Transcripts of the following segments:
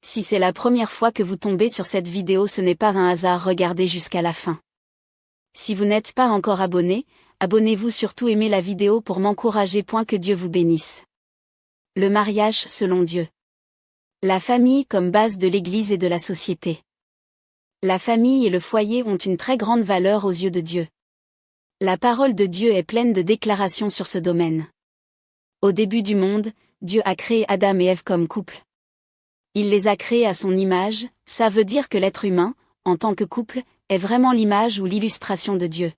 Si c'est la première fois que vous tombez sur cette vidéo, ce n'est pas un hasard, regardez jusqu'à la fin. Si vous n'êtes pas encore abonné, abonnez-vous, surtout aimez la vidéo pour m'encourager. Que Dieu vous bénisse. Le mariage selon Dieu. La famille comme base de l'Église et de la société. La famille et le foyer ont une très grande valeur aux yeux de Dieu. La parole de Dieu est pleine de déclarations sur ce domaine. Au début du monde, Dieu a créé Adam et Ève comme couple. Il les a créés à son image, ça veut dire que l'être humain, en tant que couple, est vraiment l'image ou l'illustration de Dieu.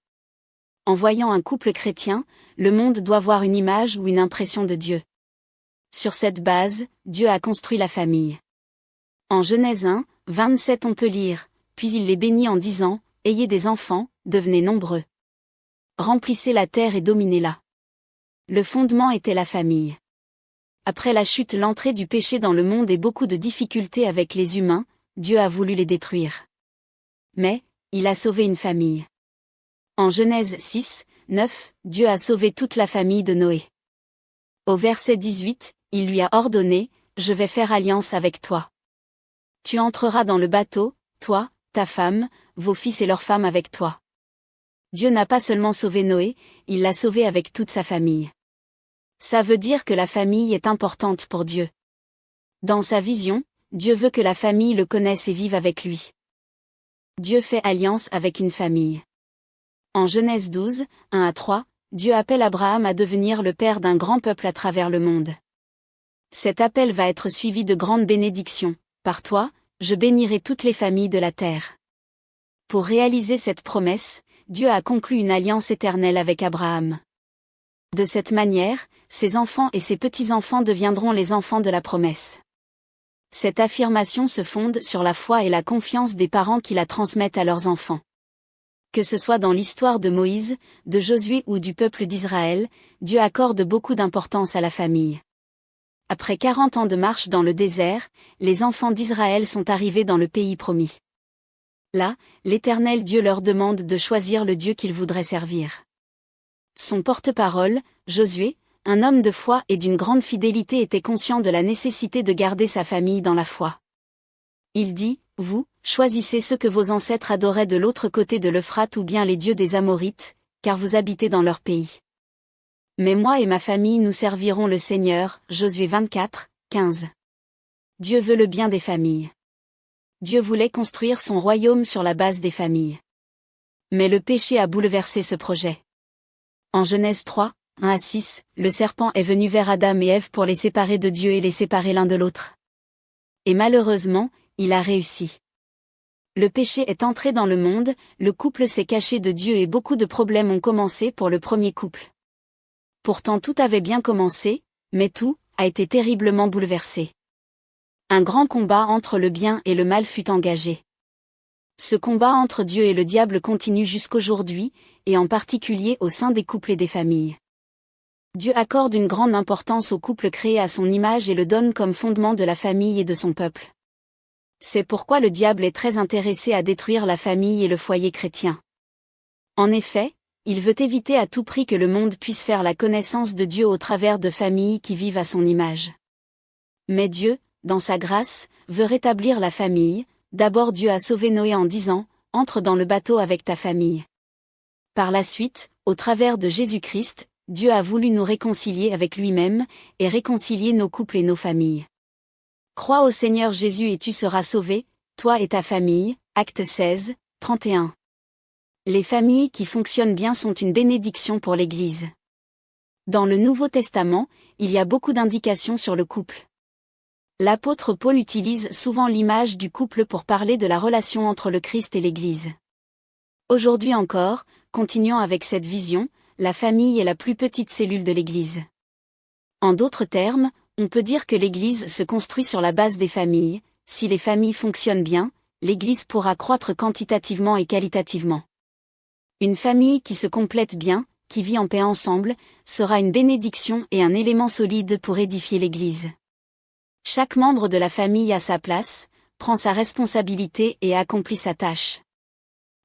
En voyant un couple chrétien, le monde doit voir une image ou une impression de Dieu. Sur cette base, Dieu a construit la famille. En Genèse 1, 27 on peut lire, « Puis il les bénit en disant, ayez des enfants, devenez nombreux. Remplissez la terre et dominez-la. » Le fondement était la famille. Après la chute, l'entrée du péché dans le monde et beaucoup de difficultés avec les humains, Dieu a voulu les détruire. Mais, il a sauvé une famille. En Genèse 6, 9, Dieu a sauvé toute la famille de Noé. Au verset 18, il lui a ordonné, « Je vais faire alliance avec toi. Tu entreras dans le bateau, toi, ta femme, vos fils et leurs femmes avec toi. » Dieu n'a pas seulement sauvé Noé, il l'a sauvé avec toute sa famille. Ça veut dire que la famille est importante pour Dieu. Dans sa vision, Dieu veut que la famille le connaisse et vive avec lui. Dieu fait alliance avec une famille. En Genèse 12, 1 à 3, Dieu appelle Abraham à devenir le père d'un grand peuple à travers le monde. Cet appel va être suivi de grandes bénédictions. Par toi, je bénirai toutes les familles de la terre. Pour réaliser cette promesse, Dieu a conclu une alliance éternelle avec Abraham. De cette manière, ses enfants et ses petits-enfants deviendront les enfants de la promesse. Cette affirmation se fonde sur la foi et la confiance des parents qui la transmettent à leurs enfants. Que ce soit dans l'histoire de Moïse, de Josué ou du peuple d'Israël, Dieu accorde beaucoup d'importance à la famille. Après 40 ans de marche dans le désert, les enfants d'Israël sont arrivés dans le pays promis. Là, l'Éternel Dieu leur demande de choisir le Dieu qu'ils voudraient servir. Son porte-parole, Josué, un homme de foi et d'une grande fidélité, était conscient de la nécessité de garder sa famille dans la foi. Il dit, « Vous, choisissez ceux que vos ancêtres adoraient de l'autre côté de l'Euphrate ou bien les dieux des Amorites, car vous habitez dans leur pays. Mais moi et ma famille nous servirons le Seigneur. » Josué 24, 15. Dieu veut le bien des familles. Dieu voulait construire son royaume sur la base des familles. Mais le péché a bouleversé ce projet. En Genèse 3, 1 à 6, le serpent est venu vers Adam et Ève pour les séparer de Dieu et les séparer l'un de l'autre. Et malheureusement, il a réussi. Le péché est entré dans le monde, le couple s'est caché de Dieu et beaucoup de problèmes ont commencé pour le premier couple. Pourtant tout avait bien commencé, mais tout a été terriblement bouleversé. Un grand combat entre le bien et le mal fut engagé. Ce combat entre Dieu et le diable continue jusqu'aujourd'hui, et en particulier au sein des couples et des familles. Dieu accorde une grande importance au couple créé à son image et le donne comme fondement de la famille et de son peuple. C'est pourquoi le diable est très intéressé à détruire la famille et le foyer chrétien. En effet, il veut éviter à tout prix que le monde puisse faire la connaissance de Dieu au travers de familles qui vivent à son image. Mais Dieu, dans sa grâce, veut rétablir la famille. D'abord Dieu a sauvé Noé en disant, « Entre dans le bateau avec ta famille. » Par la suite, au travers de Jésus-Christ, Dieu a voulu nous réconcilier avec lui-même, et réconcilier nos couples et nos familles. Crois au Seigneur Jésus et tu seras sauvé, toi et ta famille. Acte 16, 31. Les familles qui fonctionnent bien sont une bénédiction pour l'Église. Dans le Nouveau Testament, il y a beaucoup d'indications sur le couple. L'apôtre Paul utilise souvent l'image du couple pour parler de la relation entre le Christ et l'Église. Aujourd'hui encore, continuons avec cette vision, la famille est la plus petite cellule de l'Église. En d'autres termes, on peut dire que l'Église se construit sur la base des familles. Si les familles fonctionnent bien, l'Église pourra croître quantitativement et qualitativement. Une famille qui se complète bien, qui vit en paix ensemble, sera une bénédiction et un élément solide pour édifier l'Église. Chaque membre de la famille a sa place, prend sa responsabilité et accomplit sa tâche.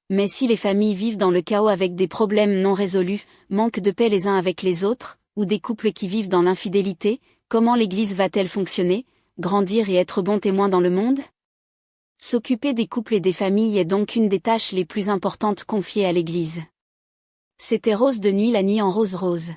Mais si les familles vivent dans le chaos avec des problèmes non résolus, manque de paix les uns avec les autres, ou des couples qui vivent dans l'infidélité, comment l'Église va-t-elle fonctionner? grandir et être bon témoin dans le monde? S'occuper des couples et des familles est donc une des tâches les plus importantes confiées à l'Église. C'était Rose de Nuit, la nuit en rose rose.